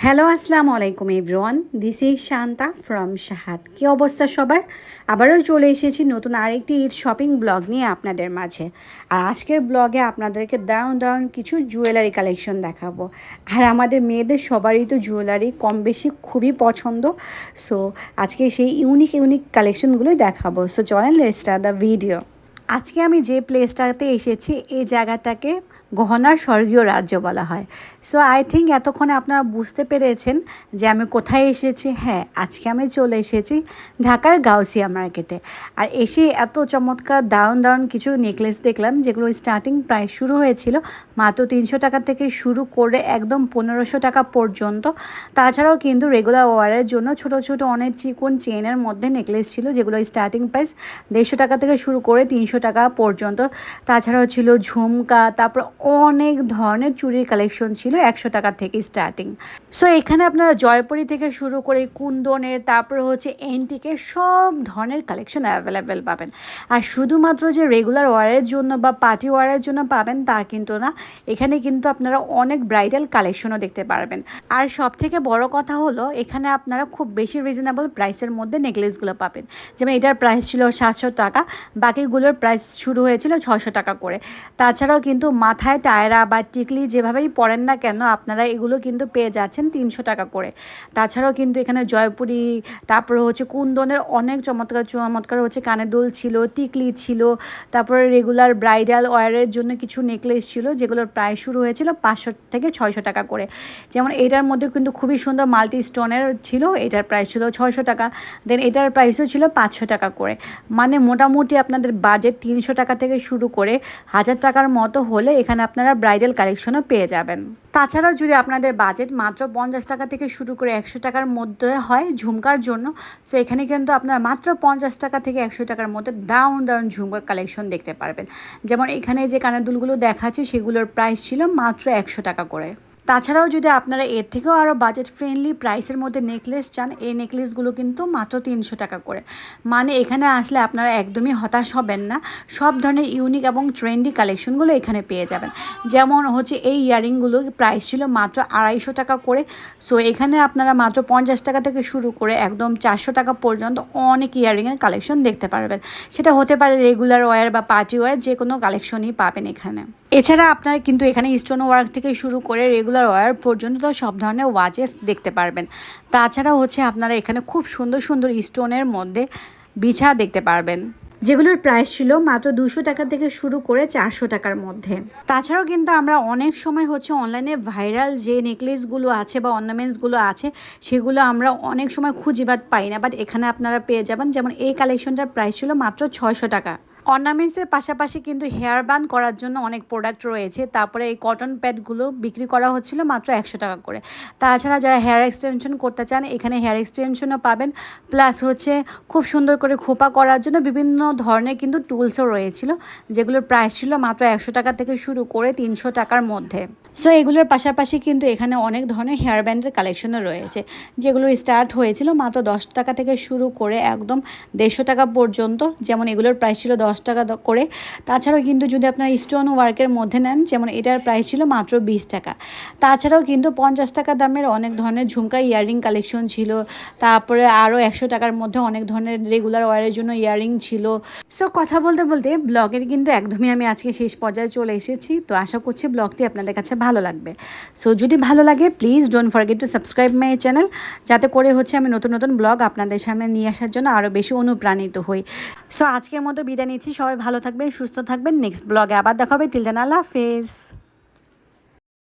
Hello আসসালামু আলাইকুম everyone, this is Shanta from শাহাদ। কী অবস্থা সবার? আবারও চলে এসেছি নতুন আরেকটি ঈদ শপিং ব্লগ নিয়ে আপনাদের মাঝে। আর আজকের ব্লগে আপনাদেরকে দারুণ দারুণ কিছু জুয়েলারি কালেকশন দেখাবো। আর আমাদের মেয়েদের সবারই তো জুয়েলারি কম বেশি খুবই পছন্দ। সো আজকে সেই ইউনিক ইউনিক কালেকশনগুলোই দেখাবো। সো চলেন লেটস স্টার্ট দ্য ভিডিও। আজকে আমি যে প্লেসটাতে এসেছি এই জায়গাটাকে গহনার স্বর্গীয় রাজ্য বলা হয়। সো আই থিঙ্ক এতক্ষণে আপনারা বুঝতে পেরেছেন যে আমি কোথায় এসেছি। হ্যাঁ, আজকে আমি চলে এসেছি ঢাকার গাউসিয়া মার্কেটে। আর এসে এত চমৎকার দারুণ দারুণ কিছু নেকলেস দেখলাম, যেগুলো স্টার্টিং প্রাইস শুরু হয়েছিল মাত্র 300 টাকা থেকে শুরু করে একদম 1500 টাকা পর্যন্ত। তাছাড়াও কিন্তু রেগুলার ওয়ারের জন্য ছোট ছোট অনেক চিকন চেনের মধ্যে নেকলেস ছিল, যেগুলো স্টার্টিং প্রাইস 150 টাকা থেকে শুরু করে 300 টাকা পর্যন্ত। তাছাড়াও ছিল ঝুমকা, তারপর অনেক ধরনের চুড়ির কালেকশন ছিল 100 টাকা থেকে স্টার্টিং। সো এখানে আপনারা জয়পুরি থেকে শুরু করে কুন্দনের, তারপরে হচ্ছে এন্টিকের সব ধরনের কালেকশন অ্যাভেলেবেল পাবেন। আর শুধুমাত্র যে রেগুলার ওয়ারের জন্য বা পার্টি ওয়ারের জন্য পাবেন তা কিন্তু না, এখানে কিন্তু আপনারা অনেক ব্রাইডাল কালেকশনও দেখতে পারবেন। আর সব থেকে বড় কথা হলো এখানে আপনারা খুব বেশি রিজনেবল প্রাইসের মধ্যে নেকলেসগুলো পাবেন। যেমন এটার প্রাইস ছিল 700 টাকা, বাকিগুলোর প্রাইস শুরু হয়েছিল 600 টাকা করে। তাছাড়াও কিন্তু মাথায় টায়রা বা টিকলি যেভাবেই পরেন না কেন আপনারা এগুলো কিন্তু পেয়ে যাচ্ছেন 300 টাকা করে। তাছাড়াও কিন্তু এখানে জয়পুরি, তারপরে হচ্ছে কুন্দনের অনেক চমৎকার চমৎকার হচ্ছে কানের দুল ছিল, টিকলি ছিল, তারপরে রেগুলার ব্রাইডাল ওয়ারের জন্য কিছু নেকলেস ছিল, যেগুলোর প্রাইস শুরু হয়েছিল 500 থেকে 600 টাকা করে। যেমন এটার মধ্যে কিন্তু খুবই সুন্দর মাল্টি স্টোনের ছিল, এটার প্রাইস ছিল 600 টাকা। দেন এটার প্রাইসও ছিল 500 টাকা করে। মানে মোটামুটি আপনাদের বাজেট 300 টাকা থেকে শুরু করে 1000 টাকার মতো হলে এখানে আপনারা ব্রাইডাল কালেকশনও পেয়ে যাবেন। তাছাড়াও যদি আপনাদের বাজেট মাত্র 50 টাকা থেকে শুরু করে 100 টাকার মধ্যে হয় ঝুমকার জন্য, সো এখানে কিন্তু আপনারা মাত্র 50 টাকা থেকে 100 টাকার মধ্যে দারুণ দারুণ ঝুমকার কালেকশন দেখতে পারবেন। যেমন এখানে যে কানের দুলগুলো দেখাচ্ছি সেগুলোর প্রাইস ছিল মাত্র 100 টাকা করে। তাছাড়াও যদি আপনারা এর থেকেও আরও বাজেট ফ্রেন্ডলি প্রাইসের মধ্যে নেকলেস চান, এই নেকলেসগুলো কিন্তু মাত্র 300 টাকা করে। মানে এখানে আসলে আপনারা একদমই হতাশ হবেন না, সব ধরনের ইউনিক এবং ট্রেন্ডি কালেকশনগুলো এখানে পেয়ে যাবেন। যেমন হচ্ছে এই ইয়ারিংগুলো প্রাইস ছিল মাত্র 250 টাকা করে। সো এখানে আপনারা মাত্র 50 টাকা থেকে শুরু করে একদম 400 টাকা পর্যন্ত অনেক ইয়ারিংয়ের কালেকশন দেখতে পারবেন। সেটা হতে পারে রেগুলার ওয়্যার বা পার্টি ওয়্যার, যে কোনো কালেকশনই পাবেন এখানে। এছাড়া আপনারা কিন্তু এখানে স্টোন ওয়ার্ক থেকে শুরু করে রেগুলার ওয়্যার পর্যন্ত সব ধরনের ওয়াচেস দেখতে পারবেন। তাছাড়াও হচ্ছে আপনারা এখানে খুব সুন্দর সুন্দর স্টোনের মধ্যে বিছা দেখতে পারবেন, যেগুলোর প্রাইস ছিল মাত্র 200 টাকা থেকে শুরু করে 400 টাকার মধ্যে। তাছাড়াও কিন্তু আমরা অনেক সময় হচ্ছে অনলাইনে ভাইরাল যে নেকলেসগুলো আছে বা অর্নামেন্টসগুলো আছে সেগুলো আমরা অনেক সময় খুঁজি বাট পাই না, বাট এখানে আপনারা পেয়ে যাবেন। যেমন এই কালেকশনটার প্রাইস ছিল মাত্র 600 টাকা। অর্নামেন্টসের পাশাপাশি কিন্তু হেয়ার বান করার জন্য অনেক প্রোডাক্ট রয়েছে। তারপরে এই কটন প্যাডগুলো বিক্রি করা হচ্ছিল মাত্র 100 টাকা করে। তাছাড়া যারা হেয়ার এক্সটেনশন করতে চান এখানে হেয়ার এক্সটেনশনও পাবেন, প্লাস হচ্ছে খুব সুন্দর করে খোপা করার জন্য বিভিন্ন ধরনের কিন্তু টুলসও রয়েছিল, যেগুলোর প্রাইস ছিল মাত্র 100 টাকা থেকে শুরু করে 300 টাকার মধ্যে। সো এগুলোর পাশাপাশি কিন্তু এখানে অনেক ধরনের হেয়ার ব্যান্ডের কালেকশনও রয়েছে, যেগুলো স্টার্ট হয়েছিল মাত্র 10 টাকা থেকে শুরু করে একদম 150 টাকা পর্যন্ত। যেমন এগুলোর প্রাইস ছিল 10 টাকা করে। তাছাড়াও কিন্তু যদি আপনার স্টোন ওয়ার্কের মধ্যে নেন, যেমন এটার প্রাইস ছিল মাত্র 20 টাকা। তাছাড়াও কিন্তু 50 টাকা দামের অনেক ধরনের ঝুমকা ইয়াররিং কালেকশন ছিল। তারপরে আরও 100 টাকার মধ্যে অনেক ধরনের রেগুলার ওয়ারের জন্য ইয়াররিং ছিল। সো কথা বলতে বলতে ব্লগের কিন্তু একদমই আমি আজকে শেষ পর্যায়ে চলে এসেছি। তো আশা করছি ব্লগটি আপনাদের কাছে ভালো লাগবে। সো যদি ভালো লাগে please don't forget to subscribe my channel, যাতে করে হচ্ছে আমি নতুন নতুন ব্লগ আপনাদের সামনে নিয়ে আসার জন্য আরও বেশি অনুপ্রাণিত হই। সো আজকের মতো বিদায় নিচ্ছি, সবাই ভালো থাকবেন, সুস্থ থাকবেন। নেক্সট ব্লগে আবার দেখা হবে। টিল দেন আল্লাহ হাফেজ।